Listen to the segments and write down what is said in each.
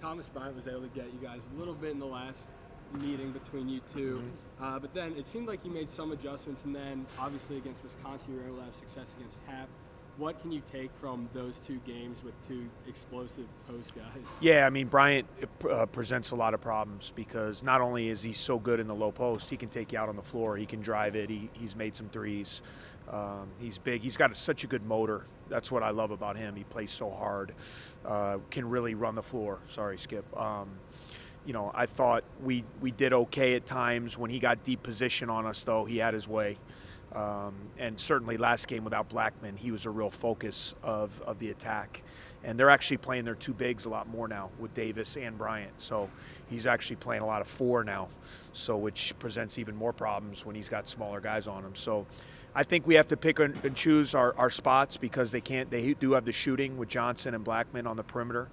Thomas Bryant was able to get you guys a little bit in the last meeting between you two, but then it seemed like he made some adjustments, and then obviously against Wisconsin you were able to have success against Hap. What can you take from those two games with two explosive post guys? Yeah, I mean, Bryant presents a lot of problems because not only is he so good in the low post, he can take you out on the floor, he can drive it, he's made some threes. He's big, he's got such a good motor. That's what I love about him. He plays so hard, can really run the floor. Sorry, Skip. You know, I thought we did okay at times. When he got deep position on us, though, he had his way. And certainly last game without Blackman, he was a real focus of the attack. And they're actually playing their two bigs a lot more now with Davis and Bryant. So he's actually playing a lot of four now, so which presents even more problems when he's got smaller guys on him. So I think we have to pick and choose our spots because they do have the shooting with Johnson and Blackman on the perimeter.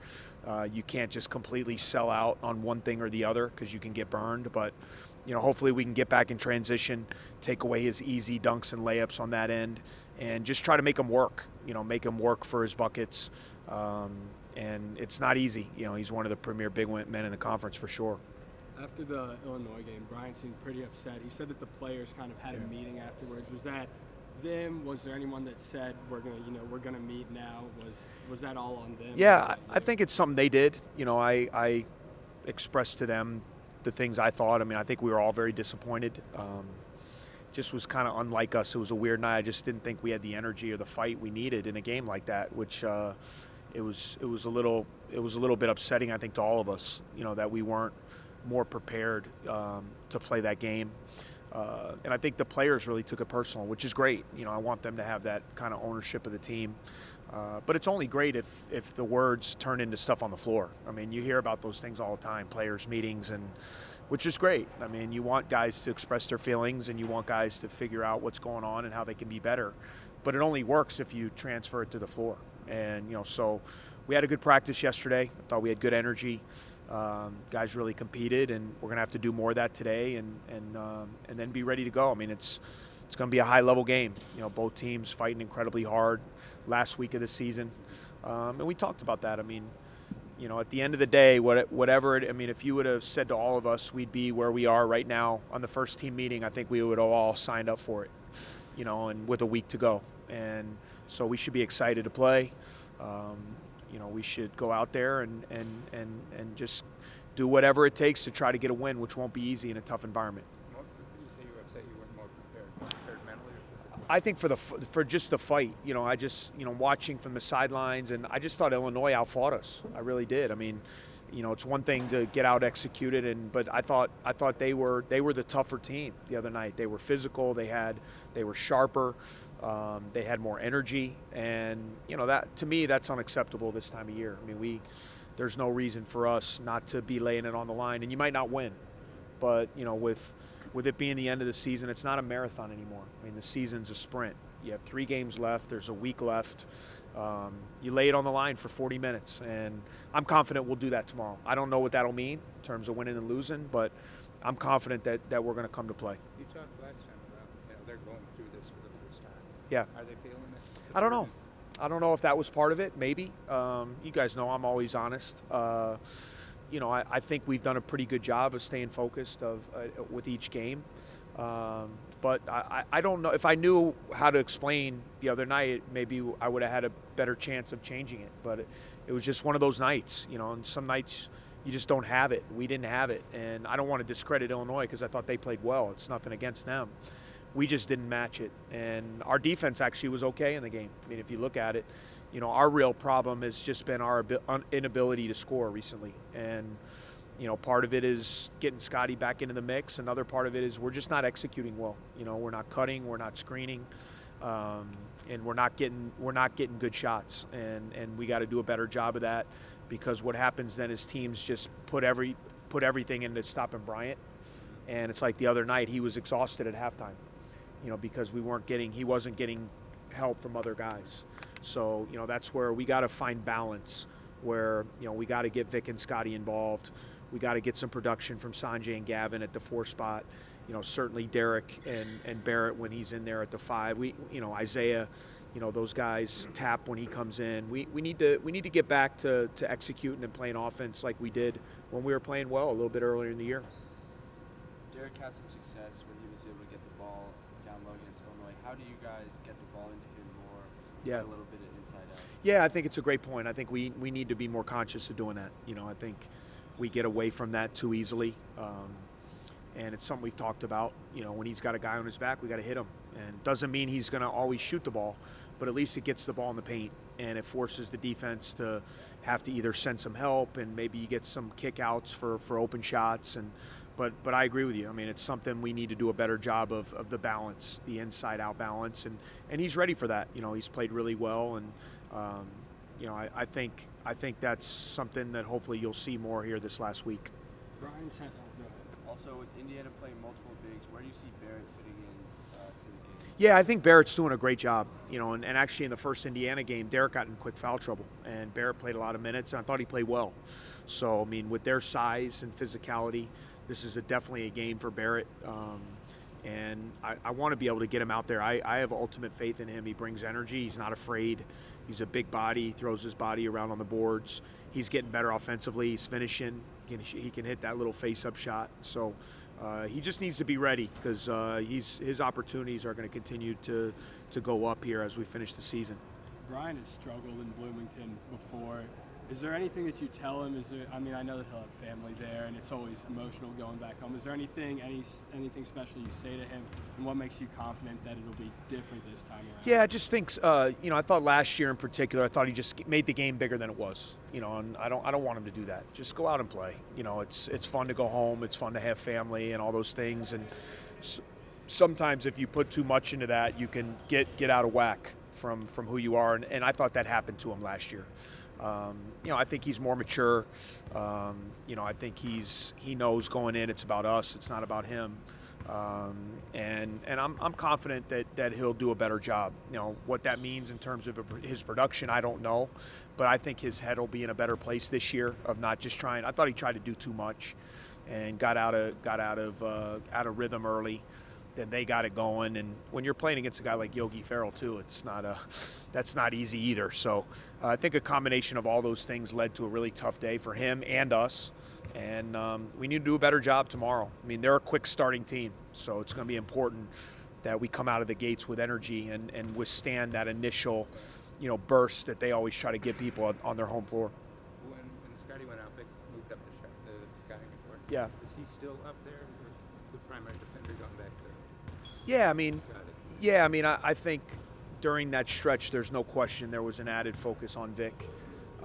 You can't just completely sell out on one thing or the other because you can get burned. But, you know, hopefully we can get back in transition, take away his easy dunks and layups on that end, and just try to make him work, you know, make him work for his buckets. And it's not easy. You know, he's one of the premier big men in the conference for sure. After the Illinois game, Brian seemed pretty upset. He said that the players kind of had a meeting afterwards. Was that them? Was there anyone that said we're gonna meet now? Was that all on them? Yeah, I think it's something they did. You know, I expressed to them the things I thought. I mean, I think we were all very disappointed. Just was kind of unlike us. It was a weird night. I just didn't think we had the energy or the fight we needed in a game like that, which it was a little bit upsetting, I think, to all of us. You know, that we weren't more prepared to play that game. And I think the players really took it personal, which is great. You know, I want them to have that kind of ownership of the team. But it's only great if the words turn into stuff on the floor. I mean, you hear about those things all the time, players' meetings, and which is great. I mean, you want guys to express their feelings and you want guys to figure out what's going on and how they can be better. But it only works if you transfer it to the floor. And, you know, so we had a good practice yesterday. I thought we had good energy. Guys really competed, and we're going to have to do more of that today and then be ready to go. I mean, it's going to be a high-level game. You know, both teams fighting incredibly hard last week of the season. And we talked about that. I mean, you know, at the end of the day, if you would have said to all of us we'd be where we are right now on the first team meeting, I think we would have all signed up for it, you know, and with a week to go. And so we should be excited to play. You know, we should go out there and just do whatever it takes to try to get a win, which won't be easy in a tough environment. You say you were upset you weren't more prepared mentally or physically? I think for just the fight, you know, watching from the sidelines, and I just thought Illinois outfought us. I really did. I mean, you know, it's one thing to get out executed, but I thought they were the tougher team the other night. They were physical. They were sharper. They had more energy, and you know, that to me, that's unacceptable this time of year. I mean, there's no reason for us not to be laying it on the line, and you might not win, but you know, with it being the end of the season, it's not a marathon anymore. I mean, the season's a sprint. You have 3 games left. There's a week left. You lay it on the line for 40 minutes, and I'm confident we'll do that tomorrow. I don't know what that'll mean in terms of winning and losing, but I'm confident that we're going to come to play. You talked last time about, you know, they're going through this for the first time. Yeah. Are they feeling it? I don't know. I don't know if that was part of it. Maybe. You guys know I'm always honest. You know, I think we've done a pretty good job of staying focused with each game. But I don't know. If I knew how to explain the other night, maybe I would have had a better chance of changing it. But it was just one of those nights, you know, and some nights you just don't have it. We didn't have it. And I don't want to discredit Illinois because I thought they played well. It's nothing against them. We just didn't match it. And our defense actually was okay in the game. I mean, if you look at it, you know, our real problem has just been our inability to score recently. And, you know, part of it is getting Scotty back into the mix. Another part of it is we're just not executing well. You know, we're not cutting, we're not screening, and we're not getting good shots. And we got to do a better job of that, because what happens then is teams just put everything into stopping Bryant. And it's like the other night, he was exhausted at halftime, you know, because he wasn't getting help from other guys. So, you know, that's where we got to find balance, where, you know, we got to get Vic and Scotty involved. We got to get some production from Sanjay and Gavin at the 4 spot. You know, certainly Derek and Barrett when he's in there at the 5. You know, Isaiah, those guys tap when he comes in. We need to get back to executing and playing offense like we did when we were playing well a little bit earlier in the year. Derek had some success when he was able to get the ball down low against Illinois. How do you guys get the ball into him more? Yeah. A little bit of inside out. Yeah, I think it's a great point. I think we need to be more conscious of doing that. I think we get away from that too easily. And it's something we've talked about. When he's got a guy on his back, we got to hit him. And doesn't mean he's going to always shoot the ball, but at least it gets the ball in the paint, and it forces the defense to have to either send some help, and maybe you get some kickouts for open shots. But I agree with you. I mean, it's something we need to do a better job of the balance, the inside-out balance, and he's ready for that. He's played really well, and I think that's something that hopefully you'll see more here this last week. Brian said, go ahead. Also, with Indiana playing multiple bigs, where do you see Barrett fitting in to the game? Yeah, I think Barrett's doing a great job. And actually in the first Indiana game, Derek got in quick foul trouble, and Barrett played a lot of minutes, and I thought he played well. So, I mean, with their size and physicality, this is definitely a game for Barrett. And I want to be able to get him out there. I have ultimate faith in him. He brings energy. He's not afraid. He's a big body. He throws his body around on the boards. He's getting better offensively. He's finishing. He can hit that little face-up shot. So he just needs to be ready, because his opportunities are going to continue to go up here as we finish the season. Brian has struggled in Bloomington before. Is there anything that you tell him? I know that he'll have family there, and it's always emotional going back home. Is there anything special you say to him, and what makes you confident that it'll be different this time around? Yeah, I just think I thought last year in particular, I thought he just made the game bigger than it was. And I don't want him to do that. Just go out and play. It's fun to go home. It's fun to have family and all those things. And sometimes if you put too much into that, you can get out of whack from who you are. And I thought that happened to him last year. I think he's more mature. I think he knows going in it's about us. It's not about him. And I'm confident that he'll do a better job. What that means in terms of his production, I don't know, but I think his head will be in a better place this year of not just trying. I thought he tried to do too much, and got out of rhythm early. Then they got it going, and when you're playing against a guy like Yogi Ferrell too, that's not easy either. So I think a combination of all those things led to a really tough day for him and us, and we need to do a better job tomorrow. I mean, they're a quick starting team, so it's going to be important that we come out of the gates with energy and withstand that initial, burst that they always try to give people on their home floor. When Scotty went out, Vic moved up the scouting report. Yeah. Is he still up there, or the primary defender going back there? Yeah, I think during that stretch, there's no question there was an added focus on Vic.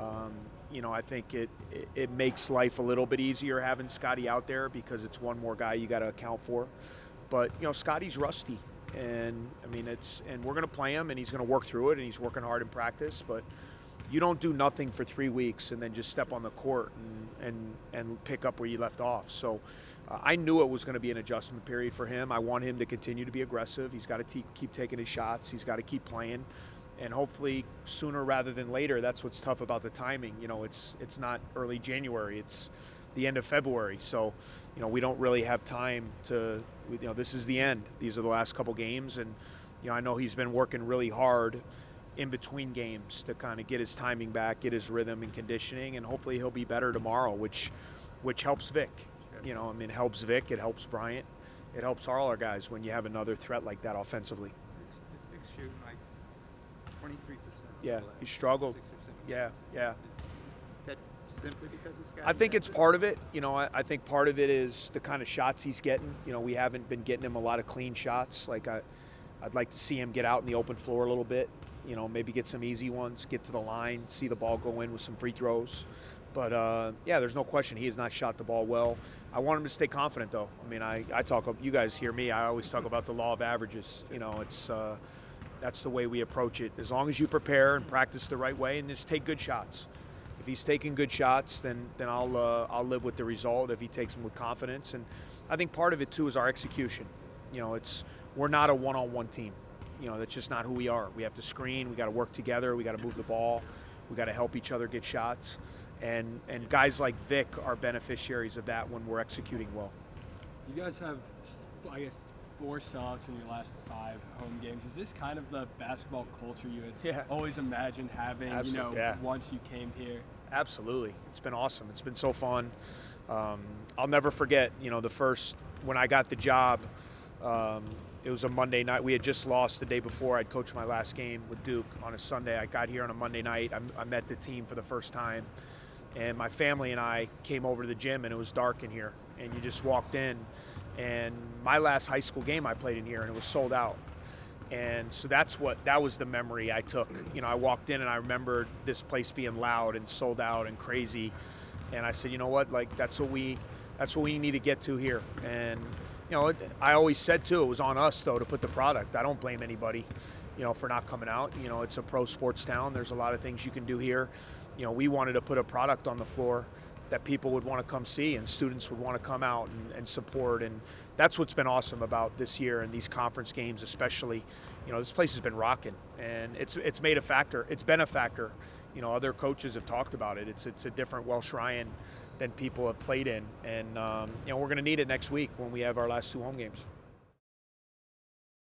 I think it makes life a little bit easier having Scotty out there, because it's one more guy you got to account for. But Scotty's rusty, and we're going to play him, and he's going to work through it, and he's working hard in practice. But you don't do nothing for 3 weeks and then just step on the court and pick up where you left off. So I knew it was going to be an adjustment period for him. I want him to continue to be aggressive. He's got to keep taking his shots. He's got to keep playing. And hopefully sooner rather than later. That's what's tough about the timing. It's not early January. It's the end of February. So, we don't really have time to, this is the end. These are the last couple games. And, I know he's been working really hard in between games to kind of get his timing back, get his rhythm and conditioning, and hopefully he'll be better tomorrow, which helps Vic. It helps Vic, it helps Bryant, it helps all our guys when you have another threat like that offensively. Vic's shooting like 23%. Yeah, he struggled. 6 or 7 Yeah, games. yeah. Is that simply because of Scotty? I think it's part of it. I think part of it is the kind of shots he's getting. We haven't been getting him a lot of clean shots. Like I'd like to see him get out in the open floor a little bit. Maybe get some easy ones, get to the line, see the ball go in with some free throws. But, there's no question he has not shot the ball well. I want him to stay confident, though. I talk, you guys hear me, I always talk about the law of averages. That's the way we approach it. As long as you prepare and practice the right way and just take good shots. If he's taking good shots, then I'll live with the result if he takes them with confidence. And I think part of it, too, is our execution. We're not a one-on-one team. That's just not who we are. We have to screen. We got to work together. We got to move the ball. We got to help each other get shots. And guys like Vic are beneficiaries of that when we're executing well. You guys have, 4 sellouts in your last 5 home games. Is this kind of the basketball culture you had Yeah. always imagined having, Yeah. once you came here? Absolutely. It's been awesome. It's been so fun. I'll never forget, when I got the job, it was a Monday night. We had just lost the day before. I'd coached my last game with Duke on a Sunday. I got here on a Monday night. I met the team for the first time. And my family and I came over to the gym, and it was dark in here. And you just walked in. And my last high school game I played in here, and it was sold out. And so that was the memory I took. I walked in and I remembered this place being loud and sold out and crazy. And I said, you know what, like that's what we need to get to here. And I always said too, it was on us though to put the product. I don't blame anybody, for not coming out. It's a pro sports town. There's a lot of things you can do here. We wanted to put a product on the floor that people would want to come see and students would want to come out and support. And that's what's been awesome about this year and these conference games especially. This place has been rocking, and it's made a factor. It's been a factor. Other coaches have talked about it. It's a different Welsh-Ryan than people have played in. And, we're going to need it next week when we have our last 2 home games.